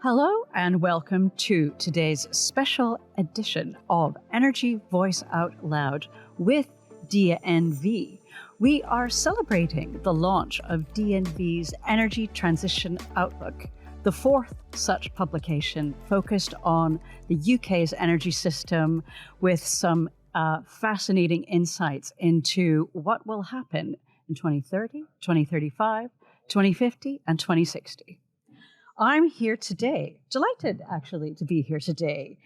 Hello and welcome to today's special edition of Energy Voice Out Loud with DNV. We are celebrating the launch of DNV's Energy Transition Outlook, the fourth such publication focused on the UK's energy system with some fascinating insights into what will happen in 2030, 2035, 2050, and 2060. I'm here today, delighted actually to be here today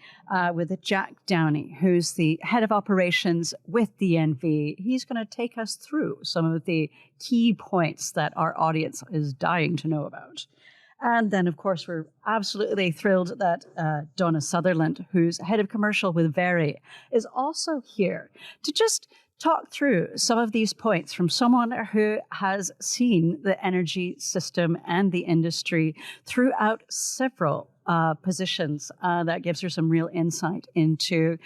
with Jack Downie, who's the head of operations with DNV. He's going to take us through some of the key points that our audience is dying to know about. And then, of course, we're absolutely thrilled that Donna Sutherland, who's head of commercial with Veri, is also here to just talk through some of these points from someone who has seen the energy system and the industry throughout several positions. That gives her some real insight into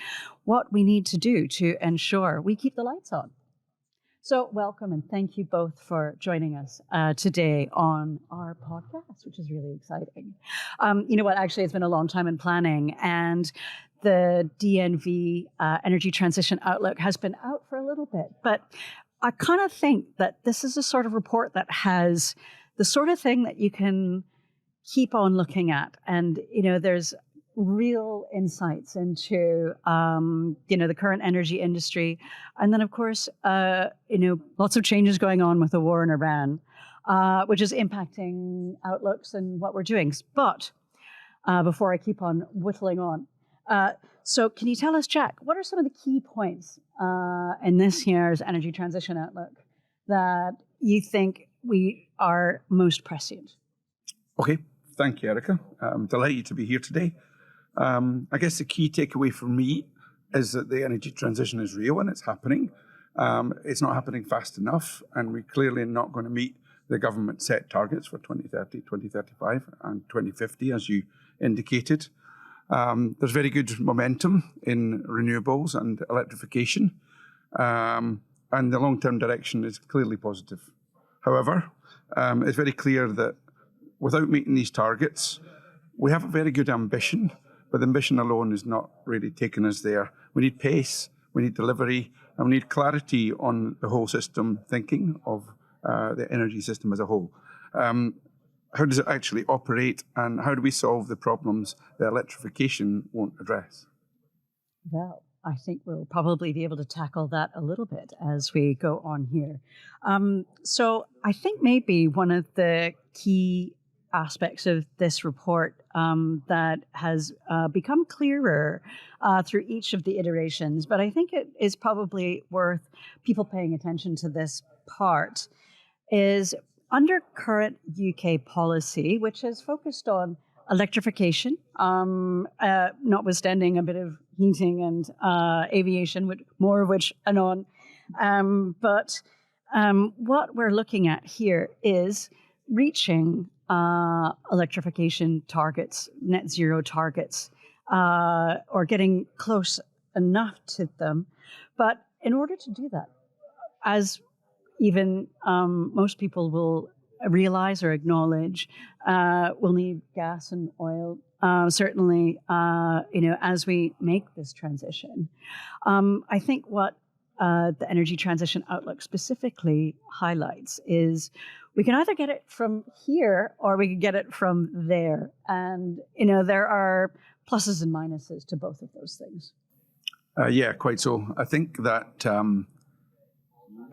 what we need to do to ensure we keep the lights on. So welcome and thank you both for joining us today on our podcast, which is really exciting. You know what, actually, it's been a long time in planning, and the DNV Energy Transition Outlook has been out for a little bit, but I kind of think that this is a sort of report that has the sort of thing that you can keep on looking at. And, you know, there's real insights into, the current energy industry. And then, of course, lots of changes going on with the war in Iran, which is impacting outlooks and what we're doing. But before I keep on whittling on, so can you tell us, Jack, what are some of the key points in this year's Energy Transition Outlook that you think we are most prescient? Okay, thank you, Erikka. I'm delighted to be here today. I guess the key takeaway for me is that the energy transition is real and it's happening. It's not happening fast enough, and we're clearly not going to meet the government set targets for 2030, 2035 and 2050, as you indicated. There's very good momentum in renewables and electrification, and the long-term direction is clearly positive. However, it's very clear that without meeting these targets, we have a very good ambition, but ambition alone is not really taking us there. We need pace, we need delivery, and we need clarity on the whole system thinking of the energy system as a whole. How does it actually operate, and how do we solve the problems that electrification won't address? Well, I think we'll probably be able to tackle that a little bit as we go on here. So I think maybe one of the key aspects of this report that has become clearer through each of the iterations, but I think it is probably worth people paying attention to this part, is under current UK policy, which has focused on electrification, notwithstanding a bit of heating and aviation, more of which anon. But what we're looking at here is reaching electrification targets, net zero targets, or getting close enough to them. But in order to do that, as even most people will realize or acknowledge, we'll need gas and oil, certainly, as we make this transition. I think what the Energy Transition Outlook specifically highlights is we can either get it from here or we can get it from there. And, there are pluses and minuses to both of those things. Yeah, quite so. I think that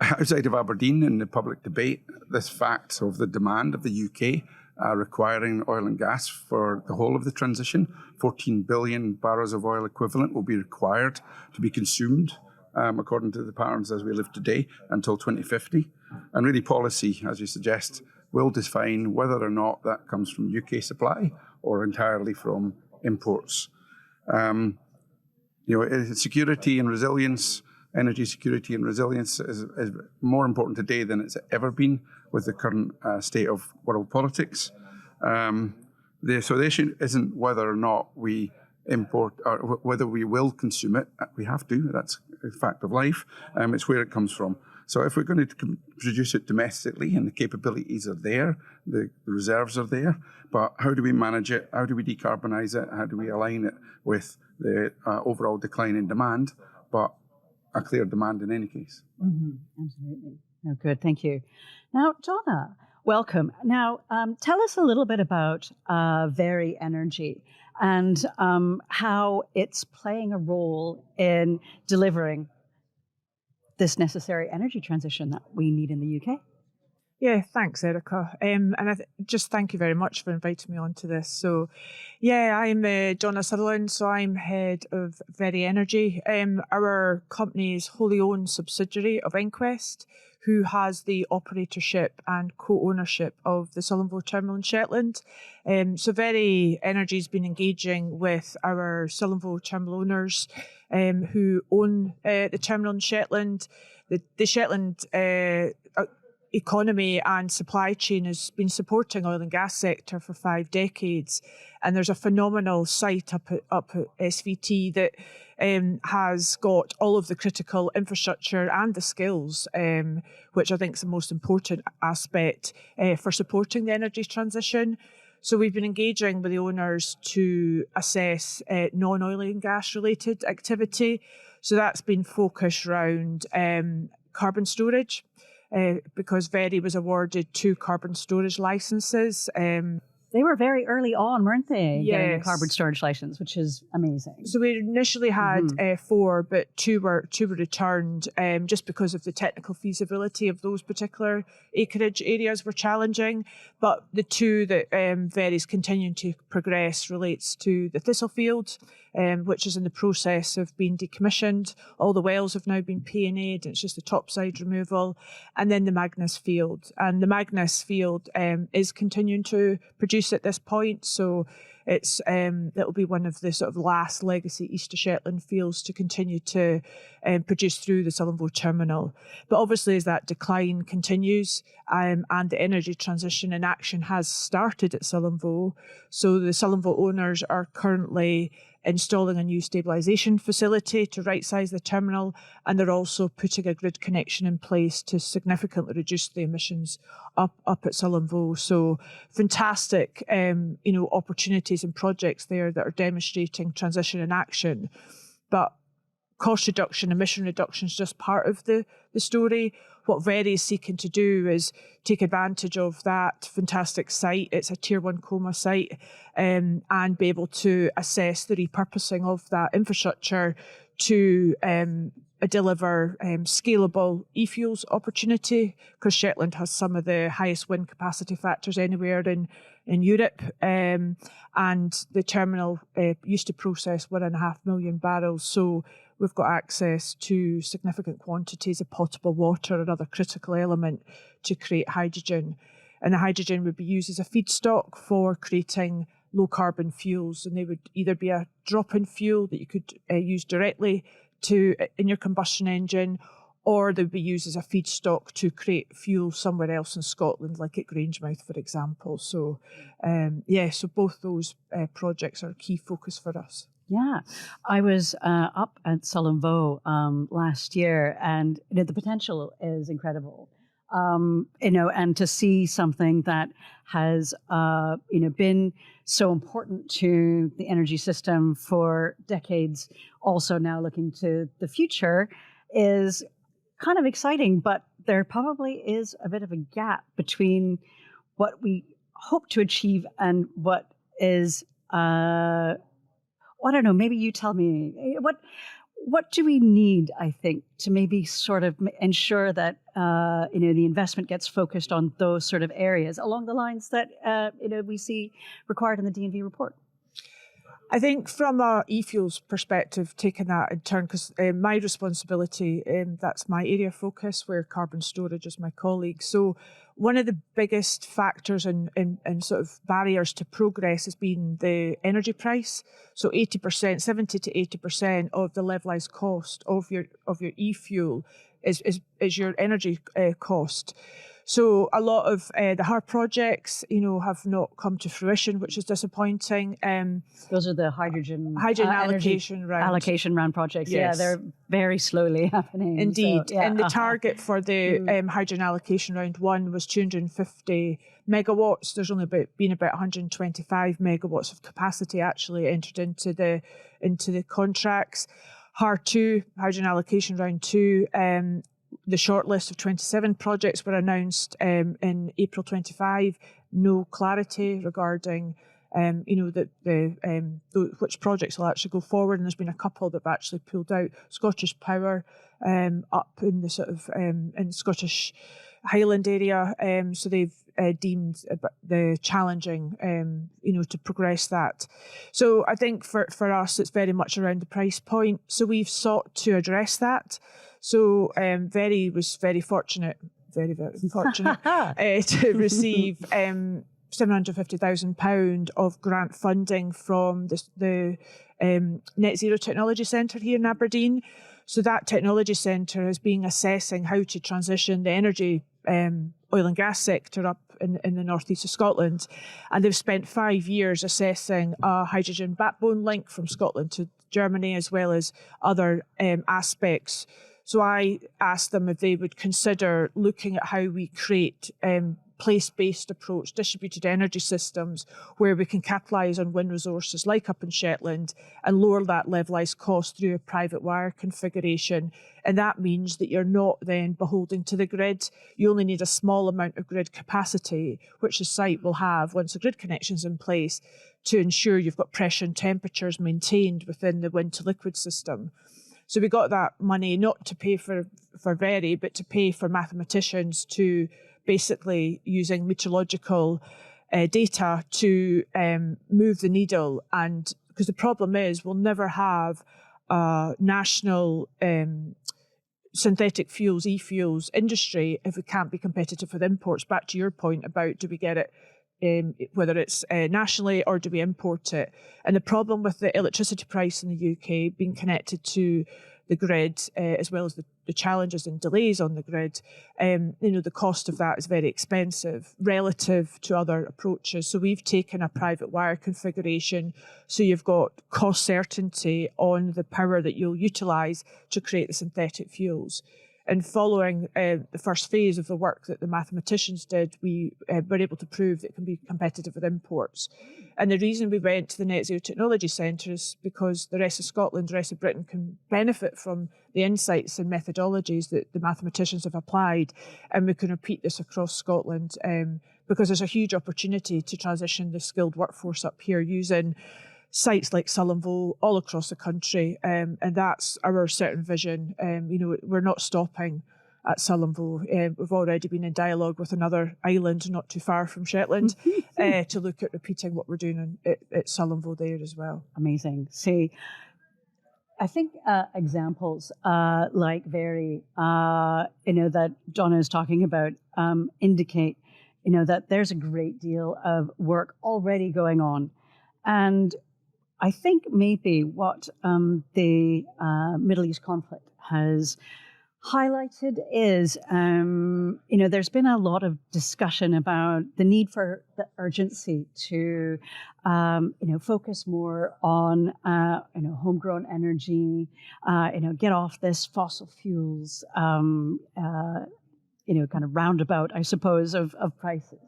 outside of Aberdeen in the public debate, this fact of the demand of the UK requiring oil and gas for the whole of the transition, 14 billion barrels of oil equivalent will be required to be consumed according to the patterns as we live today until 2050. And really policy, as you suggest, will define whether or not that comes from UK supply or entirely from imports. Security and resilience, energy security and resilience is more important today than it's ever been with the current state of world politics. So the issue isn't whether or not we import or whether we will consume it. We have to. That's a fact of life. It's where it comes from. So if we're going to produce it domestically, and the capabilities are there, the reserves are there, but how do we manage it? How do we decarbonise it? How do we align it with the overall decline in demand, but a clear demand in any case? Absolutely. Oh, good. Thank you. Now, Donna, welcome. Now, tell us a little bit about Veri Energy and how it's playing a role in delivering this necessary energy transition that we need in the UK. Yeah, thanks, Erikka. And just thank you very much for inviting me onto this. So, yeah, I'm Donna Sutherland, so I'm head of Veri Energy. Our company is wholly owned subsidiary of Enquest, who has the operatorship and co-ownership of the Sutherland terminal in Shetland. So Veri Energy has been engaging with our Sutherland terminal owners who own the terminal in Shetland. The Shetland economy and supply chain has been supporting oil and gas sector for 5 decades, and there's a phenomenal site up at SVT that has got all of the critical infrastructure and the skills, which I think is the most important aspect for supporting the energy transition. So we've been engaging with the owners to assess non-oil and gas related activity. So that's been focused around carbon storage, because Veri was awarded 2 carbon storage licenses. They were very early on, weren't they? Yes. Getting a carbon storage license, which is amazing. So we initially had 4, but 2 were returned just because of the technical feasibility of those particular acreage areas were challenging. But the 2 that Veri's continuing to progress relates to the Thistle field, which is in the process of being decommissioned. All the wells have now been P&A'd, and it's just the topside removal. And then the Magnus field. And the Magnus field is continuing to produce at this point. So it's it'll be one of the sort of last legacy East of Shetland fields to continue to produce through the Sutherland terminal. But obviously, as that decline continues and the energy transition in action has started at Sutherland, so the Sutherland owners are currently installing a new stabilisation facility to right-size the terminal, and they're also putting a grid connection in place to significantly reduce the emissions up at Sutherland. So fantastic, opportunities and projects there that are demonstrating transition in action. But cost reduction, emission reduction is just part of the story. What Veri is seeking to do is take advantage of that fantastic site. It's a Tier 1 coma site, and be able to assess the repurposing of that infrastructure to deliver scalable e-fuels opportunity, because Shetland has some of the highest wind capacity factors anywhere in Europe. And the terminal used to process 1.5 million barrels. So we've got access to significant quantities of potable water, another critical element to create hydrogen. And the hydrogen would be used as a feedstock for creating low carbon fuels. And they would either be a drop-in fuel that you could use directly in your combustion engine, or they would be used as a feedstock to create fuel somewhere else in Scotland, like at Grangemouth, for example. So, so both those projects are a key focus for us. Yeah, I was up at Sutherland last year, and the potential is incredible. And to see something that has been so important to the energy system for decades, also now looking to the future, is kind of exciting. But there probably is a bit of a gap between what we hope to achieve and what is. I don't know, maybe you tell me, what do we need, I think, to maybe sort of ensure that, the investment gets focused on those sort of areas along the lines that, we see required in the DNV report? I think from a e-fuels perspective, taking that in turn, because my responsibility, that's my area of focus, where carbon storage is my colleague. So one of the biggest factors and sort of barriers to progress has been the energy price. So 70 to 80% of the levelized cost of your e-fuel is your energy cost. So a lot of the hard projects, have not come to fruition, which is disappointing. Those are the hydrogen allocation round projects. Yes. Yeah, they're very slowly happening. Indeed. So, yeah. And the target for the hydrogen allocation round 1 was 250 megawatts. There's only been about 125 megawatts of capacity actually entered into the contracts. HAR 2, hydrogen allocation round 2, the shortlist of 27 projects were announced in April 25. No clarity regarding, which projects will actually go forward. And there's been a couple that have actually pulled out. Scottish Power up in the sort of in Scottish Highland area. So they've deemed the challenging, to progress that. So I think for us, it's very much around the price point. So we've sought to address that. So Veri was very fortunate to receive £750,000 of grant funding from the NetZero Technology Centre here in Aberdeen. So that technology centre has been assessing how to transition the energy oil and gas sector up in the northeast of Scotland. And they've spent 5 years assessing a hydrogen backbone link from Scotland to Germany, as well as other aspects. So I asked them if they would consider looking at how we create place-based approach, distributed energy systems, where we can capitalise on wind resources like up in Shetland and lower that levelised cost through a private wire configuration. And that means that you're not then beholden to the grid. You only need a small amount of grid capacity, which the site will have once the grid connection's in place, to ensure you've got pressure and temperatures maintained within the wind to liquid system. So we got that money not to pay for Veri, but to pay for mathematicians to basically using meteorological data to move the needle. And because the problem is we'll never have a national synthetic fuels, e-fuels industry if we can't be competitive with imports. Back to your point about do we get it, whether it's nationally or do we import it? And the problem with the electricity price in the UK being connected to the grid, as well as the challenges and delays on the grid, the cost of that is very expensive relative to other approaches. So we've taken a private wire configuration, so you've got cost certainty on the power that you'll utilise to create the synthetic fuels. And following the first phase of the work that the mathematicians did, we were able to prove that it can be competitive with imports. And the reason we went to the NetZero Technology Centre is because the rest of Scotland, the rest of Britain can benefit from the insights and methodologies that the mathematicians have applied. And we can repeat this across Scotland because there's a huge opportunity to transition the skilled workforce up here using sites like Sutherland all across the country, and that's our certain vision. We're not stopping at Sutherland. We've already been in dialogue with another island not too far from Shetland to look at repeating what we're doing at Sutherland there as well. Amazing. See, I think examples like Veri, that Donna is talking about, indicate, that there's a great deal of work already going on. And I think maybe what the Middle East conflict has highlighted is, there's been a lot of discussion about the need for the urgency to, focus more on, homegrown energy, get off this fossil fuels, kind of roundabout, I suppose, of prices.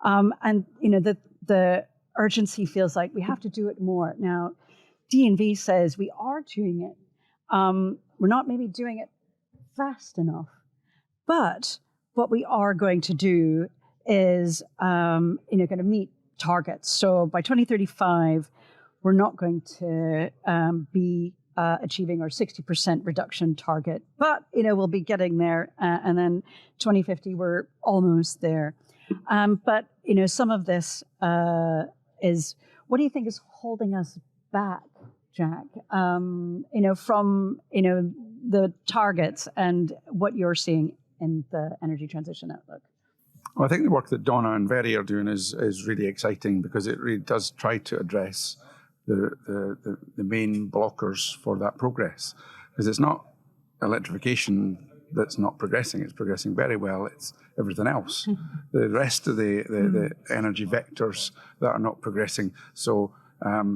The urgency feels like we have to do it more. Now, DNV says we are doing it. We're not maybe doing it fast enough, but what we are going to do is, going to meet targets. So by 2035, we're not going to be achieving our 60% reduction target, but, we'll be getting there. And then 2050, we're almost there. But, some of this is, what do you think is holding us back, Jack, from, the targets and what you're seeing in the energy transition outlook? Well, I think the work that Donna and Veri are doing is really exciting because it really does try to address the main blockers for that progress. Because it's not electrification that's not progressing. It's progressing very well. It's everything else. The rest of the energy vectors that are not progressing. So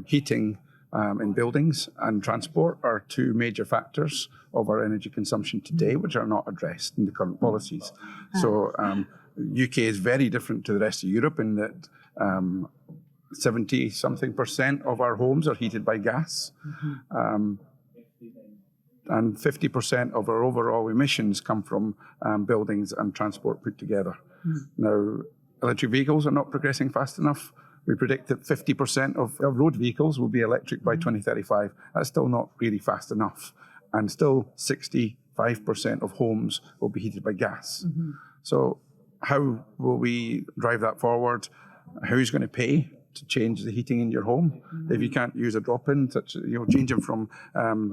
heating in buildings and transport are two major factors of our energy consumption today, which are not addressed in the current policies. So UK is very different to the rest of Europe in that 70-something% of our homes are heated by gas. And 50% of our overall emissions come from buildings and transport put together. Now, electric vehicles are not progressing fast enough. We predict that 50% of road vehicles will be electric by 2035. That's still not really fast enough. And still 65% of homes will be heated by gas. So how will we drive that forward? Who's going to pay to change the heating in your home? If you can't use a drop-in, such changing from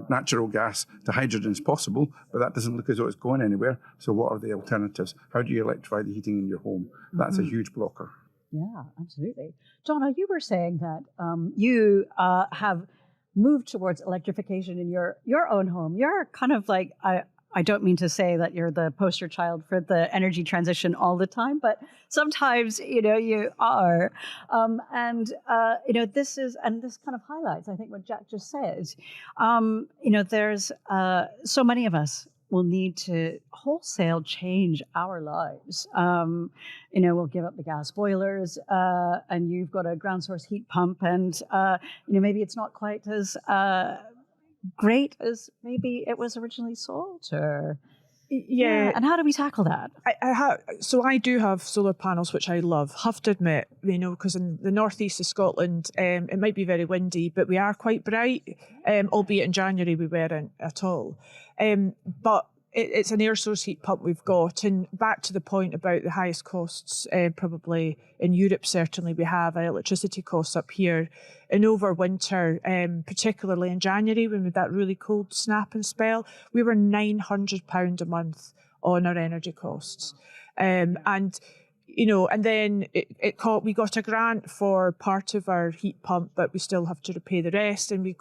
natural gas to hydrogen is possible, but that doesn't look as though it's going anywhere. So what are the alternatives? How do you electrify the heating in your home? That's a huge blocker. Yeah, absolutely. Donna, you were saying that you have moved towards electrification in your own home. You're kind of like, I don't mean to say that you're the poster child for the energy transition all the time, but sometimes, you are. This kind of highlights, I think, what Jack just said. There's so many of us will need to wholesale change our lives. We'll give up the gas boilers, and you've got a ground source heat pump, and maybe it's not quite as great as maybe it was originally sold, or and how do we tackle that? I do have solar panels, which I love, have to admit, because in the northeast of Scotland, it might be very windy, but we are quite bright, albeit in January we weren't at all. But it's an air source heat pump we've got. And back to the point about the highest costs, probably in Europe, certainly we have our electricity costs up here. And over winter, particularly in January, when we had that really cold snap and spell, we were £900 a month on our energy costs. And then we got a grant for part of our heat pump, but we still have to repay the rest, and we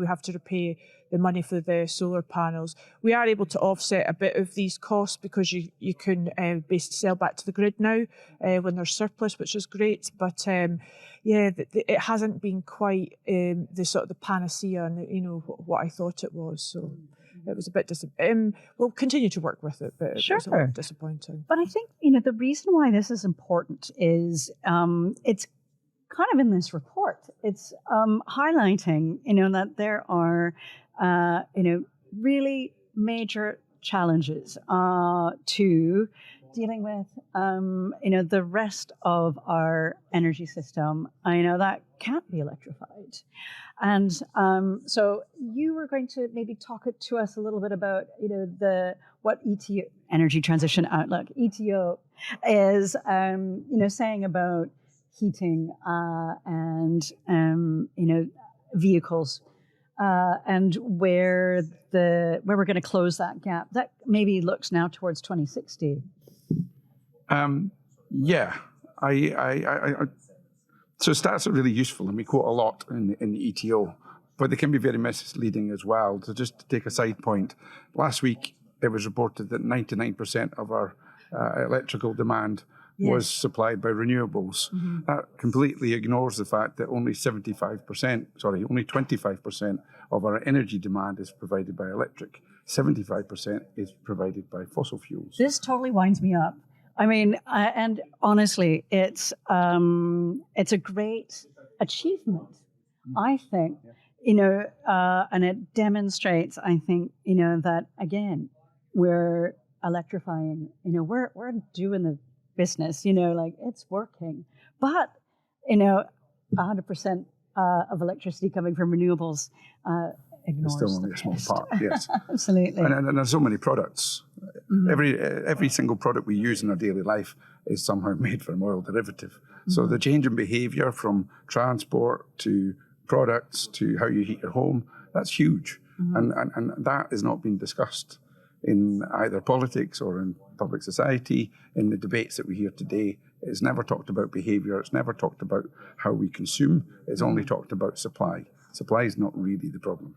have to repay the money for the solar panels. We are able to offset a bit of these costs because you can basically sell back to the grid now when there's surplus, which is great. But it hasn't been quite the sort of the panacea and what I thought it was. So it was a bit we'll continue to work with it, but it was a little disappointing. But I think the reason why this is important is it's kind of in this report. It's highlighting that there are really major challenges to dealing with the rest of our energy system. I know that can't be electrified. And so you were going to maybe talk to us a little bit about what ETO, Energy Transition Outlook, ETO, is saying about heating and vehicles and where we're going to close that gap. That maybe looks now towards 2060. So stats are really useful, and we quote a lot in the ETO, but they can be very misleading as well. So just to take a side point, last week it was reported that 99% of our electrical demand was supplied by renewables. That completely ignores the fact that only 25% of our energy demand is provided by electric. 75% is provided by fossil fuels. This totally winds me up. I mean, and honestly, it's a great achievement, I think, and it demonstrates, I think, that again, we're electrifying, we're doing the business, it's working, but, 100% of electricity coming from renewables ignores still only a small part, yes. Absolutely. And there's so many products. Every single product we use in our daily life is somehow made from oil derivative. So the change in behaviour from transport to products to how you heat your home, that's huge. And that is not being discussed in either politics or in public society. In the debates that we hear today, it's never talked about behaviour, it's never talked about how we consume, it's only talked about supply. Supply is not really the problem.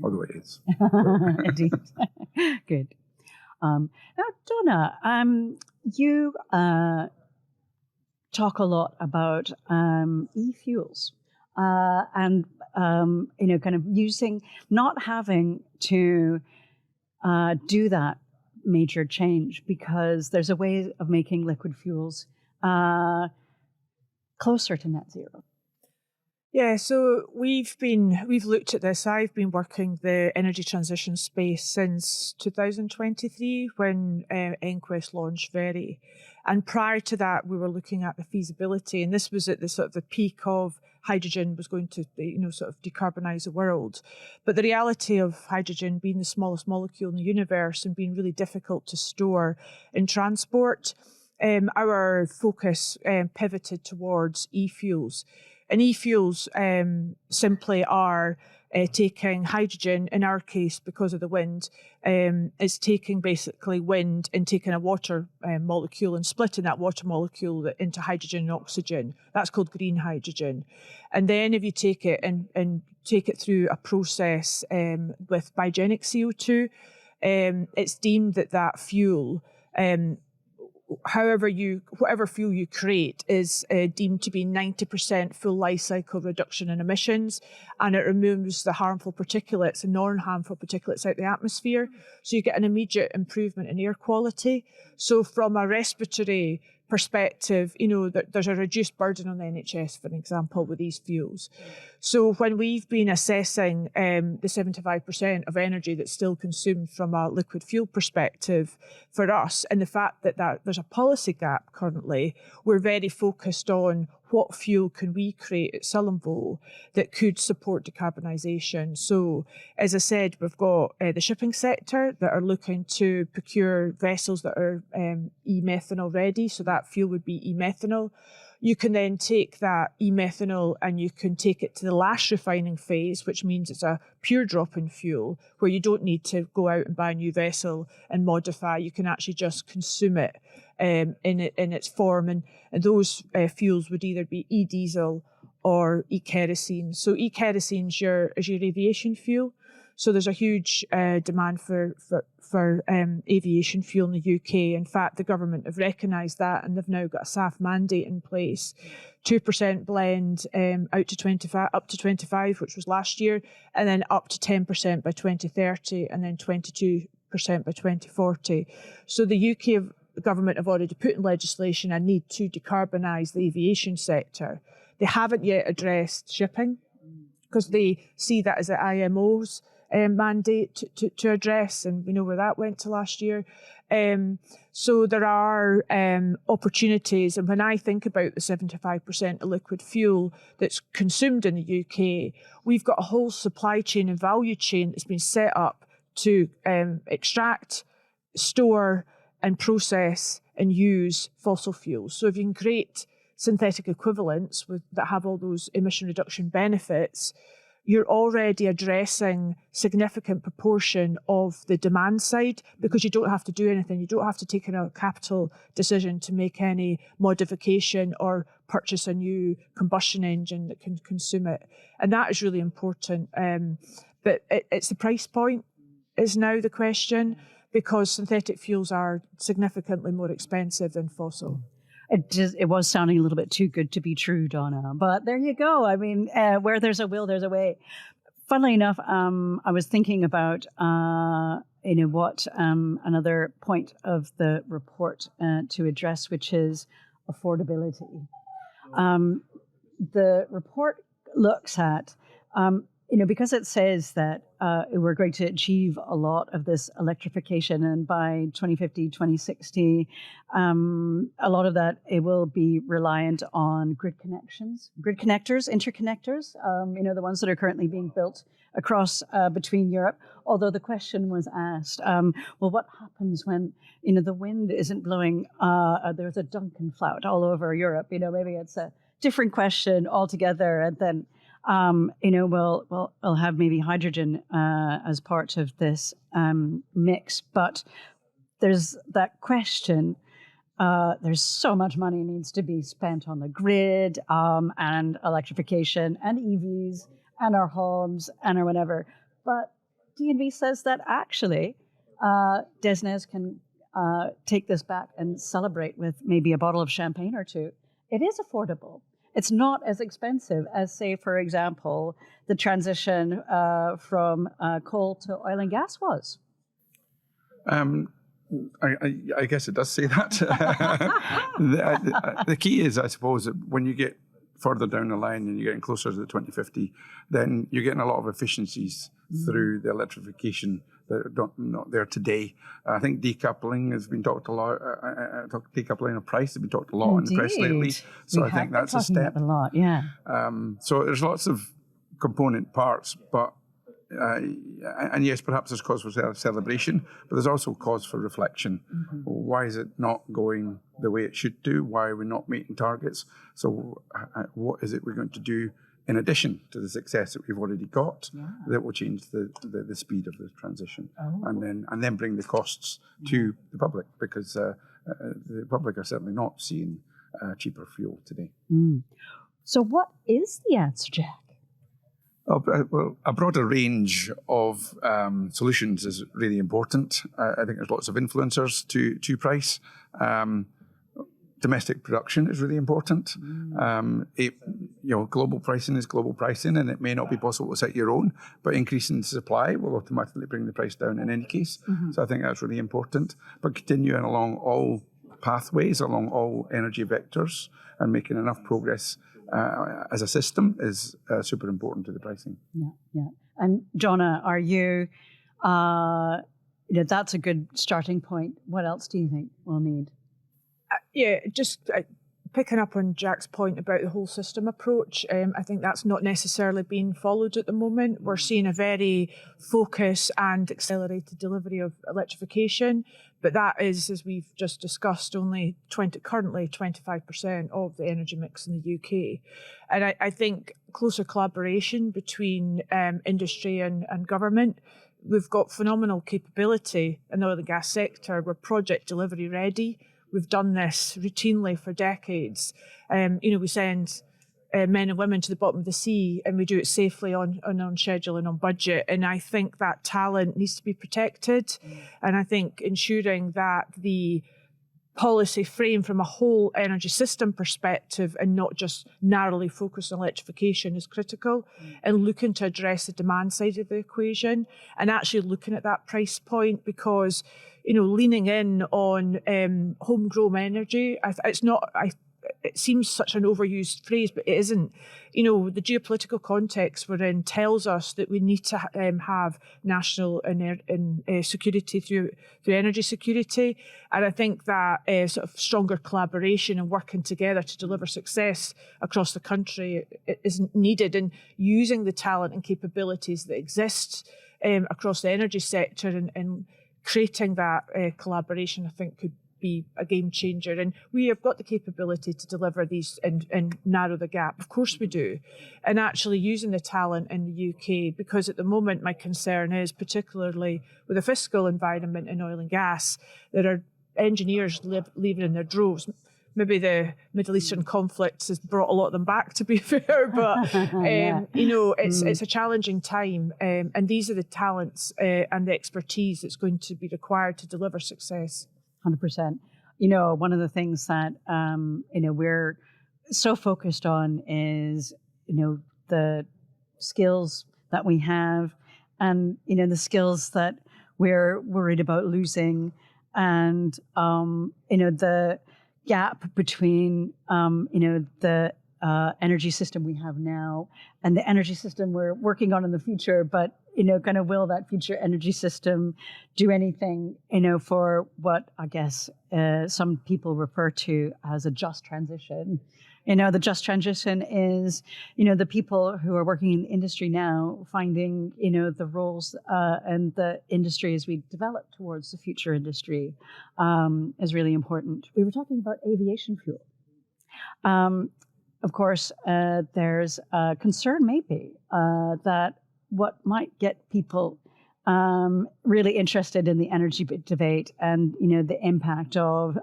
Although it is. Indeed. Good. Now, Donna, you talk a lot about e-fuels and kind of not having to do that major change because there's a way of making liquid fuels closer to net zero. Yeah, so we've looked at this. I've been working the energy transition space since 2023 when Enquest launched Veri. And prior to that, we were looking at the feasibility, and this was at the sort of the peak of hydrogen was going to, sort of decarbonise the world. But the reality of hydrogen being the smallest molecule in the universe and being really difficult to store in transport, our focus pivoted towards e-fuels. And e-fuels simply are taking hydrogen, in our case, because of the wind, is taking basically wind and taking a water molecule and splitting that water molecule into hydrogen and oxygen. That's called green hydrogen. And then if you take it and take it through a process with biogenic CO2, it's deemed that fuel, whatever fuel you create is deemed to be 90% full life cycle reduction in emissions, and it removes the harmful particulates and non-harmful particulates out the atmosphere. So you get an immediate improvement in air quality. So from a respiratory perspective, there's a reduced burden on the NHS, for an example, with these fuels. So when we've been assessing the 75% of energy that's still consumed from a liquid fuel perspective for us, and the fact that there's a policy gap currently, we're very focused on what fuel can we create at Sutherland that could support decarbonisation. So, as I said, we've got the shipping sector that are looking to procure vessels that are e-methanol ready, so that fuel would be e-methanol. You can then take that e-methanol and you can take it to the last refining phase, which means it's a pure drop-in fuel where you don't need to go out and buy a new vessel and modify. You can actually just consume it in its form. And those fuels would either be e-diesel or e-kerosene. So e-kerosene is your aviation fuel. So there's a huge demand for aviation fuel in the UK. In fact, the government have recognised that, and they've now got a SAF mandate in place, 2% blend up to 25, which was last year, and then up to 10% by 2030, and then 22% by 2040. So the UK government have already put in legislation a need to decarbonise the aviation sector. They haven't yet addressed shipping because they see that as an IMO's mandate to address, and we know where that went to last year. So there are opportunities, and when I think about the 75% of liquid fuel that's consumed in the UK, we've got a whole supply chain and value chain that's been set up to extract, store and process and use fossil fuels. So if you can create synthetic equivalents that have all those emission reduction benefits, you're already addressing significant proportion of the demand side because you don't have to do anything. You don't have to take a capital decision to make any modification or purchase a new combustion engine that can consume it. And that is really important. But it's the price point is now the question, because synthetic fuels are significantly more expensive than fossil. It was sounding a little bit too good to be true, Donna. But there you go. I mean, where there's a will, there's a way. Funnily enough, I was thinking about what another point of the report to address, which is affordability. The report looks at because it says that we're going to achieve a lot of this electrification, and by 2050, 2060, a lot of that, it will be reliant on grid connectors, interconnectors, the ones that are currently being built across between Europe. Although the question was asked, well, what happens when, the wind isn't blowing, there's a Duncan flout all over Europe, maybe it's a different question altogether. And then we'll have maybe hydrogen as part of this mix. But there's that question. There's so much money needs to be spent on the grid and electrification and EVs and our homes and our whatever. But DNV says that actually Desnes can take this back and celebrate with maybe a bottle of champagne or two. It is affordable. It's not as expensive as, say, for example, the transition from coal to oil and gas was. I guess it does say that. The key is, I suppose, that when you get further down the line and you're getting closer to the 2050, then you're getting a lot of efficiencies through the electrification that are not there today. I think decoupling has been talked a lot. Decoupling of price has been talked a lot in the press lately. So I think that's a step. A lot, yeah. So there's lots of component parts, but and yes, perhaps there's cause for celebration, but there's also cause for reflection. Why is it not going the way it should do? Why are we not meeting targets? So what is it we're going to do in addition to the success that we've already got that will change the speed of the transition and then bring the costs to the public, because the public are certainly not seeing cheaper fuel today. So what is the answer, Jack? Well, a broader range of solutions is really important. I think there's lots of influencers to price. Domestic production is really important. Global pricing is global pricing, and it may not be possible to set your own, but increasing supply will automatically bring the price down in any case. So I think that's really important. But continuing along all pathways, along all energy vectors, and making enough progress as a system is super important to the pricing. Yeah. And Donna, are you? That's a good starting point. What else do you think we'll need? Just picking up on Jack's point about the whole system approach, I think that's not necessarily being followed at the moment. We're seeing a very focused and accelerated delivery of electrification, but that is, as we've just discussed, only currently 25% of the energy mix in the UK. And I think closer collaboration between industry and government. We've got phenomenal capability in the oil and gas sector. We're project delivery ready. We've done this routinely for decades. We send men and women to the bottom of the sea, and we do it safely on schedule and on budget. And I think that talent needs to be protected. And I think ensuring that the policy frame from a whole energy system perspective and not just narrowly focused on electrification is critical, and looking to address the demand side of the equation and actually looking at that price point, because leaning in on homegrown energy, it seems such an overused phrase, but it isn't. The geopolitical context we're in tells us that we need to have national security through energy security. And I think that sort of stronger collaboration and working together to deliver success across the country is needed, and using the talent and capabilities that exist across the energy sector and creating that collaboration, I think, could be a game changer. And we have got the capability to deliver these and narrow the gap. Of course we do. And actually using the talent in the UK, because at the moment my concern is, particularly with the fiscal environment in oil and gas, there are engineers leaving in their droves. Maybe the Middle Eastern conflict has brought a lot of them back, to be fair, but it's a challenging time, and these are the talents and the expertise that's going to be required to deliver success. 100%. One of the things that we're so focused on is the skills that we have, and the skills that we're worried about losing, and the gap between the energy system we have now and the energy system we're working on in the future. But kind of will that future energy system do anything for what I guess some people refer to as a just transition? The just transition is the people who are working in the industry now finding the roles and the industry as we develop towards the future industry is really important. We were talking about aviation fuel. Of course, there's a concern maybe that what might get people really interested in the energy debate and, the impact of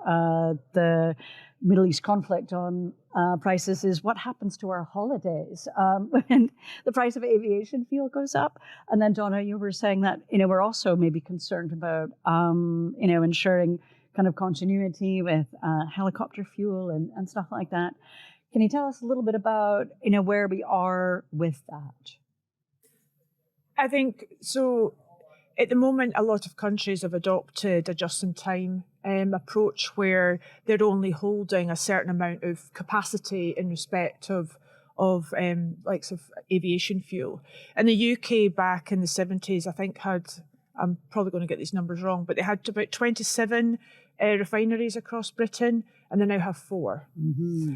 the Middle East conflict on prices is what happens to our holidays when the price of aviation fuel goes up. And then, Donna, you were saying that, we're also maybe concerned about, ensuring kind of continuity with helicopter fuel and stuff like that. Can you tell us a little bit about, where we are with that? I think so. At the moment, a lot of countries have adopted a just-in-time approach where they're only holding a certain amount of capacity in respect of likes of aviation fuel. And the UK back in the 70s, I think had, I'm probably going to get these numbers wrong, but they had about 27 refineries across Britain, and they now have 4. Mm-hmm.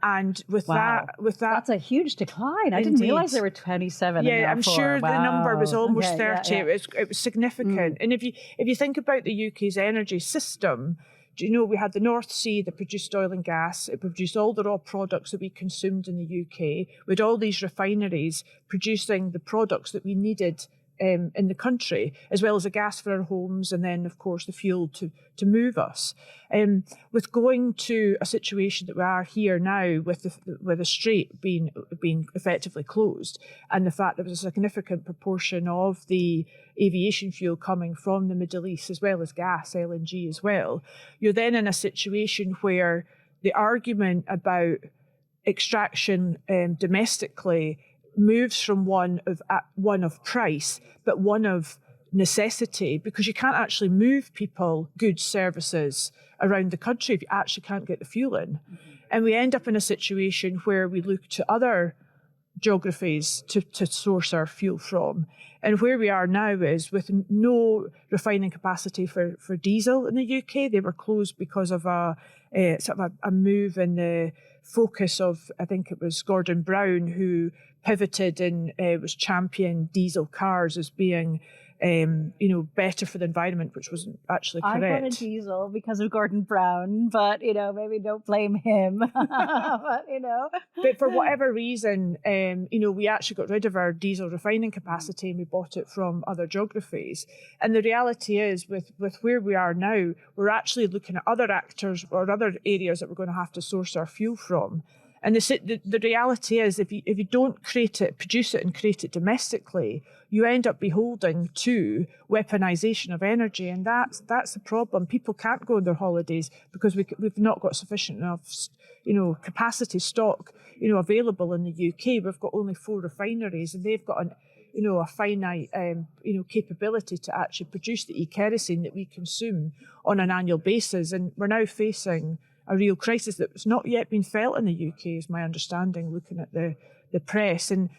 And with that, that's a huge decline. I didn't realize there were 27. Yeah, I'm 4. sure the number was almost 30. Yeah. It was significant. And if you think about the UK's energy system, we had the North Sea that produced oil and gas. It produced all the raw products that we consumed in the UK. We had all these refineries producing the products that we needed in the country, as well as the gas for our homes, and then, of course, the fuel to move us. With going to a situation that we are here now, with the strait being effectively closed, and the fact that there's a significant proportion of the aviation fuel coming from the Middle East, as well as gas, LNG as well, you're then in a situation where the argument about extraction domestically moves from one of price, but one of necessity, because you can't actually move people, goods, services around the country if you actually can't get the fuel in. Mm-hmm. And we end up in a situation where we look to other geographies to source our fuel from. And where we are now is with no refining capacity for diesel in the UK. They were closed because of a move in the focus of, I think it was Gordon Brown, who pivoted and was championing diesel cars as being, better for the environment, which wasn't actually correct. I got a diesel because of Gordon Brown, but, maybe don't blame him. But for whatever reason, we actually got rid of our diesel refining capacity and we bought it from other geographies. And the reality is, with where we are now, we're actually looking at other actors or other areas that we're going to have to source our fuel from. And the reality is, if you don't produce it and create it domestically, you end up beholden to weaponization of energy, and that's the problem. People can't go on their holidays because we've not got sufficient enough, capacity stock, available in the UK. We've got only 4 refineries, and they've got a finite, capability to actually produce the e-kerosene that we consume on an annual basis, and we're now facing a real crisis that's not yet been felt in the UK, is my understanding, looking at the press. And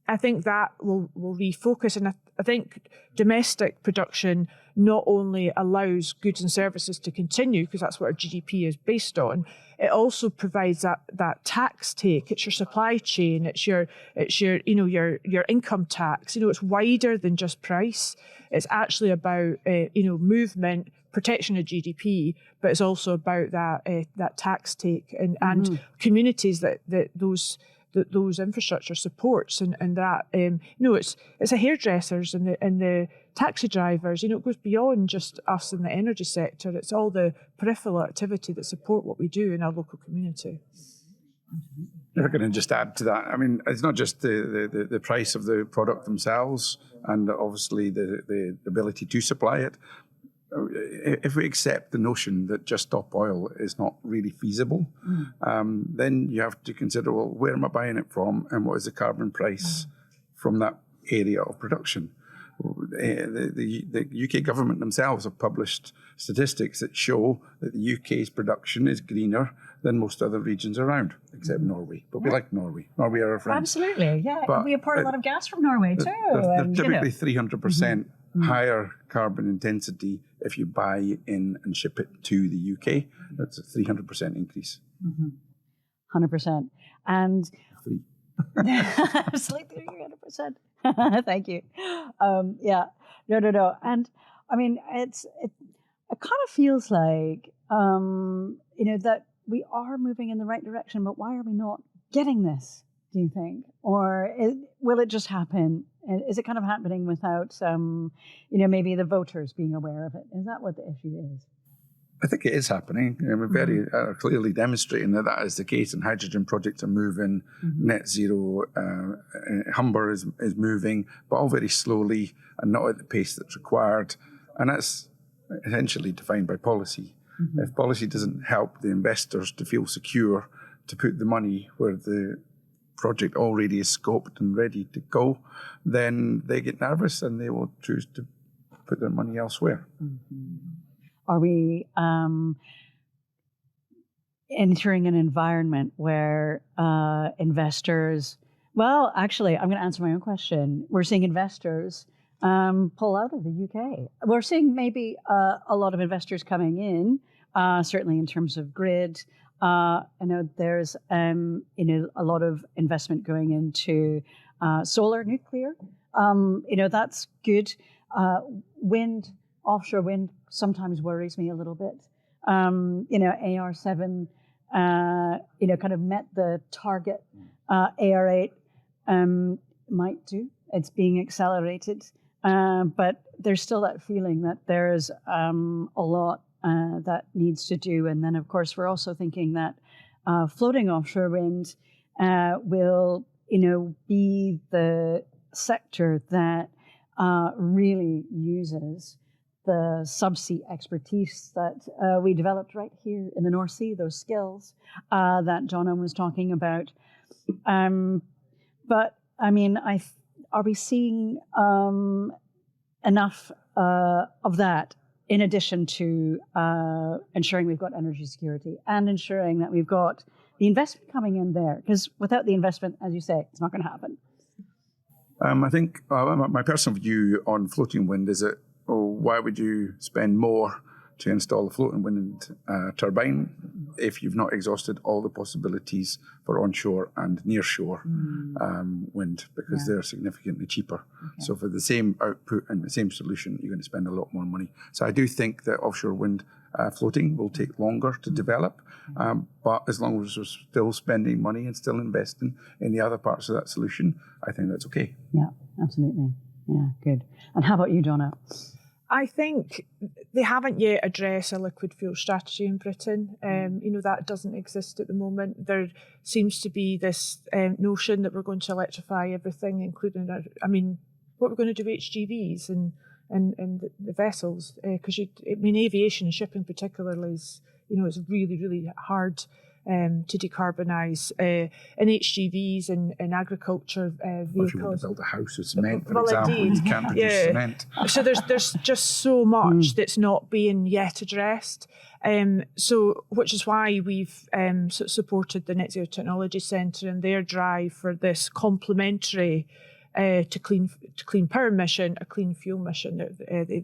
I think that will refocus. And I think domestic production not only allows goods and services to continue, because that's what our GDP is based on, it also provides that tax take. It's your supply chain. It's your income tax. It's wider than just price. It's actually about movement, protection of GDP, but it's also about that tax take and communities that those infrastructure supports, and that it's a hairdressers and the taxi drivers. It goes beyond just us in the energy sector. It's all the peripheral activity that support what we do in our local community. If I can just add to that, I mean, it's not just the price of the product themselves, and obviously the ability to supply it. If we accept the notion that just stop oil is not really feasible, then you have to consider, well, where am I buying it from, and what is the carbon price from that area of production? The UK government themselves have published statistics that show that the UK's production is greener than most other regions around, except Norway. But we like Norway. Norway are our friends. Absolutely, yeah. But we import a lot of gas from Norway too. They're typically 300% higher carbon intensity if you buy in and ship it to the UK. That's a 300% increase. 100%. And absolutely 300%. Thank you. No. And I mean, it kind of feels like, that we are moving in the right direction, but why are we not getting this, do you think? Or will it just happen And is it kind of happening without, maybe the voters being aware of it? Is that what the issue is? I think it is happening. We're very clearly demonstrating that is the case, and hydrogen projects are moving. NetZero, Humber is moving, but all very slowly and not at the pace that's required. And that's essentially defined by policy. If policy doesn't help the investors to feel secure to put the money where the project already is scoped and ready to go, then they get nervous and they will choose to put their money elsewhere. Are we entering an environment where investors, well, actually, I'm going to answer my own question. We're seeing investors pull out of the UK. We're seeing maybe a lot of investors coming in, certainly in terms of grid. I know there's a lot of investment going into solar, nuclear. That's good. Wind, offshore wind sometimes worries me a little bit. AR7, kind of met the target. AR8 might do. It's being accelerated. But there's still that feeling that there's a lot that needs to do. And then, of course, we're also thinking that floating offshore wind will, be the sector that really uses the subsea expertise that we developed right here in the North Sea, those skills that Donna was talking about. But, I mean, are we seeing enough of that in addition to ensuring we've got energy security and ensuring that we've got the investment coming in there? Because without the investment, as you say, it's not going to happen. I think my personal view on floating wind is that, why would you spend more to install a floating wind turbine if you've not exhausted all the possibilities for onshore and nearshore wind, because they're significantly cheaper. Okay. So for the same output and the same solution, you're going to spend a lot more money. So I do think that offshore wind floating will take longer to develop, but as long as we're still spending money and still investing in the other parts of that solution, I think that's okay. Yeah, absolutely. Yeah, good. And how about you, Donna? I think they haven't yet addressed a liquid fuel strategy in Britain. That doesn't exist at the moment. There seems to be this notion that we're going to electrify everything, including, what we're going to do with HGVs and the vessels. Because aviation and shipping particularly is, it's really, really hard to decarbonise, in HGVs and agriculture vehicles. If you want to build a house with cement, for example, indeed. You can't produce cement. So there's just so much that's not being yet addressed. Which is why we've supported the NetZero Technology Centre and their drive for this complementary to clean power mission, a clean fuel mission.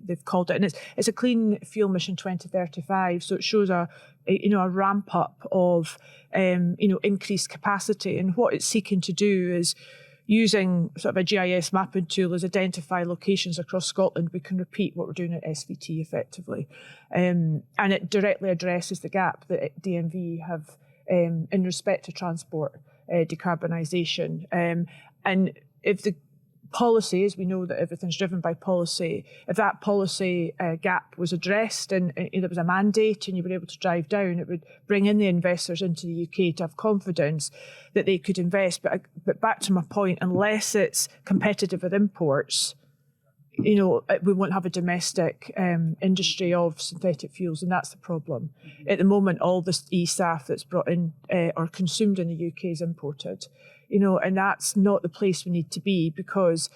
They've called it, and it's a clean fuel mission 2035. So it shows a ramp up of increased capacity, and what it's seeking to do is, using sort of a GIS mapping tool, is identify locations across Scotland we can repeat what we're doing at SVT effectively, and it directly addresses the gap that DNV have in respect to transport decarbonisation, and if the policy, as we know that everything's driven by policy, if that policy gap was addressed and there was a mandate and you were able to drive down, it would bring in the investors into the UK to have confidence that they could invest. But back to my point, unless it's competitive with imports, we won't have a domestic industry of synthetic fuels, and that's the problem. At the moment, all this e-SAF that's brought in or consumed in the UK is imported. And that's not the place we need to be, because,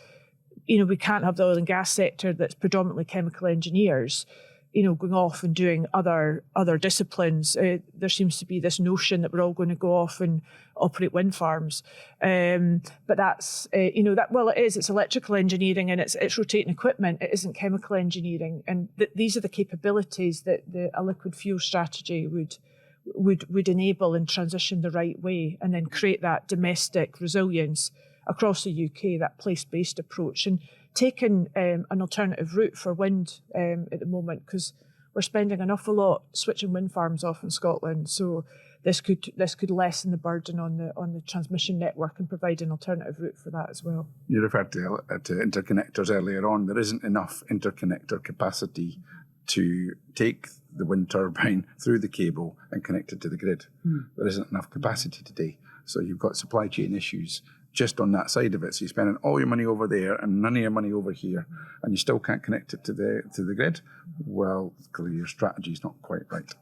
we can't have the oil and gas sector that's predominantly chemical engineers, going off and doing other disciplines. There seems to be this notion that we're all going to go off and operate wind farms. But that's, it's electrical engineering and it's rotating equipment. It isn't chemical engineering. And these are the capabilities that a liquid fuel strategy would enable and transition the right way, and then create that domestic resilience across the UK, that place-based approach, and taking an alternative route for wind at the moment, because we're spending an awful lot switching wind farms off in Scotland. So this could lessen the burden on the transmission network and provide an alternative route for that as well. You referred to interconnectors earlier on. There isn't enough interconnector capacity to take the wind turbine through the cable and connect it to the grid. There isn't enough capacity today. So you've got supply chain issues just on that side of it. So you're spending all your money over there and none of your money over here, and you still can't connect it to the grid. Well, clearly your strategy is not quite right.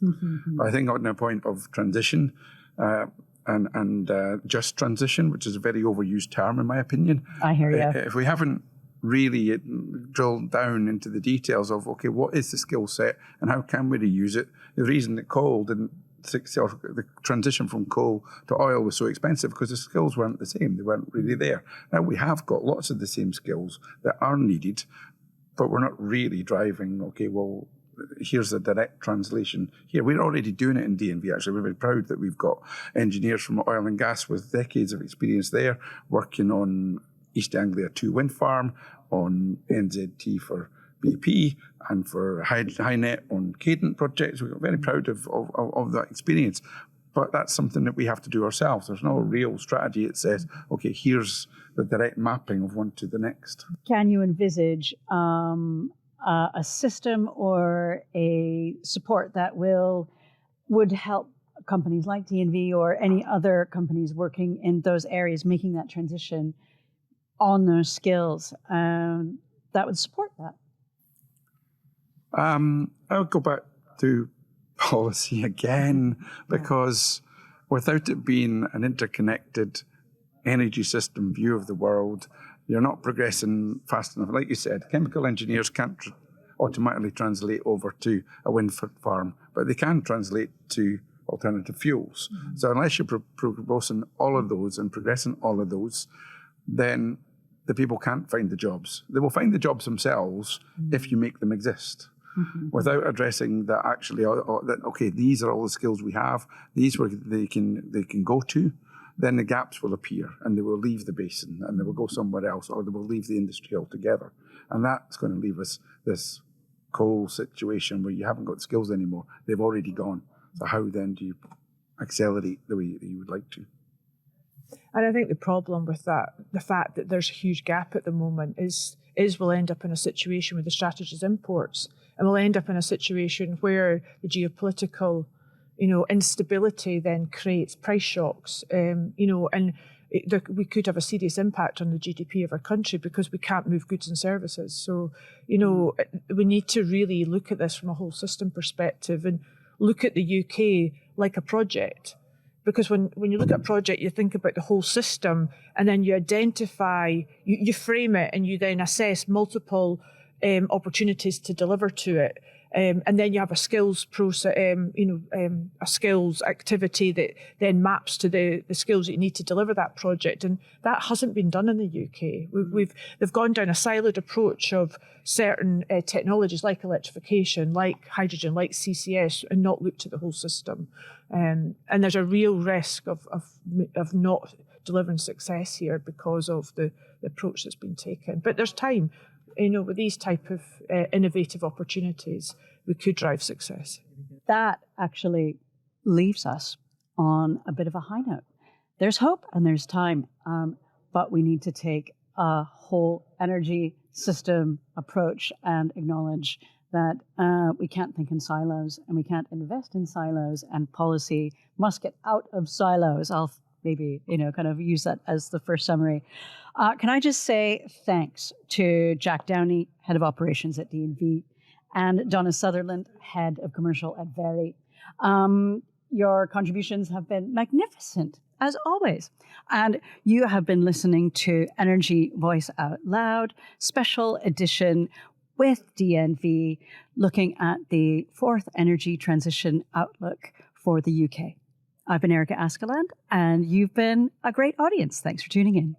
But I think on the point of transition and just transition, which is a very overused term in my opinion. I hear you. If we haven't really drilled down into the details of, okay, what is the skill set and how can we reuse it? The reason that coal didn't succeed, the transition from coal to oil was so expensive because the skills weren't the same. They weren't really there. Now we have got lots of the same skills that are needed, but we're not really driving, okay, well, here's a direct translation here. We're already doing it in DNV, actually. We're very proud that we've got engineers from oil and gas with decades of experience there working on East Anglia 2 wind farm, on NZT for BP, and for HyNet on Cadent projects. We're very proud of that experience. But that's something that we have to do ourselves. There's no real strategy that says, okay, here's the direct mapping of one to the next. Can you envisage a system or a support that would help companies like DNV or any other companies working in those areas making that transition on those skills that would support that? I would go back to policy again, because without it being an interconnected energy system view of the world, you're not progressing fast enough. Like you said, chemical engineers can't automatically translate over to a wind farm, but they can translate to alternative fuels. So unless you're progressing all of those and progressing all of those, then the people can't find the jobs. They will find the jobs themselves if you make them exist. Without addressing that actually, that okay, these are all the skills we have, these where they can go to, then the gaps will appear and they will leave the basin and they will go somewhere else, or they will leave the industry altogether. And that's going to leave us this coal situation where you haven't got skills anymore. They've already gone. So how then do you accelerate the way that you would like to? And I think the problem with that, the fact that there's a huge gap at the moment, is we'll end up in a situation where the strategy is imports, and we'll end up in a situation where the geopolitical, instability then creates price shocks, and we could have a serious impact on the GDP of our country because we can't move goods and services. So, we need to really look at this from a whole system perspective and look at the UK like a project. Because when you look at a project, you think about the whole system, and then you identify, you frame it, and you then assess multiple opportunities to deliver to it. And then you have a skills process, a skills activity that then maps to the skills that you need to deliver that project. And that hasn't been done in the UK. They've gone down a siloed approach of certain technologies like electrification, like hydrogen, like CCS, and not looked at the whole system. And there's a real risk of not delivering success here because of the approach that's been taken. But there's time. With these type of innovative opportunities, we could drive success. That actually leaves us on a bit of a high note. There's hope and there's time, but we need to take a whole energy system approach and acknowledge that we can't think in silos and we can't invest in silos, and policy must get out of silos. I'll maybe, kind of use that as the first summary. Can I just say thanks to Jack Downie, Head of Operations at DNV, and Donna Sutherland, Head of Commercial at Veri. Your contributions have been magnificent, as always. And you have been listening to Energy Voice Out Loud, special edition with DNV, looking at the fourth energy transition outlook for the UK. I've been Erikka Askeland, and you've been a great audience. Thanks for tuning in.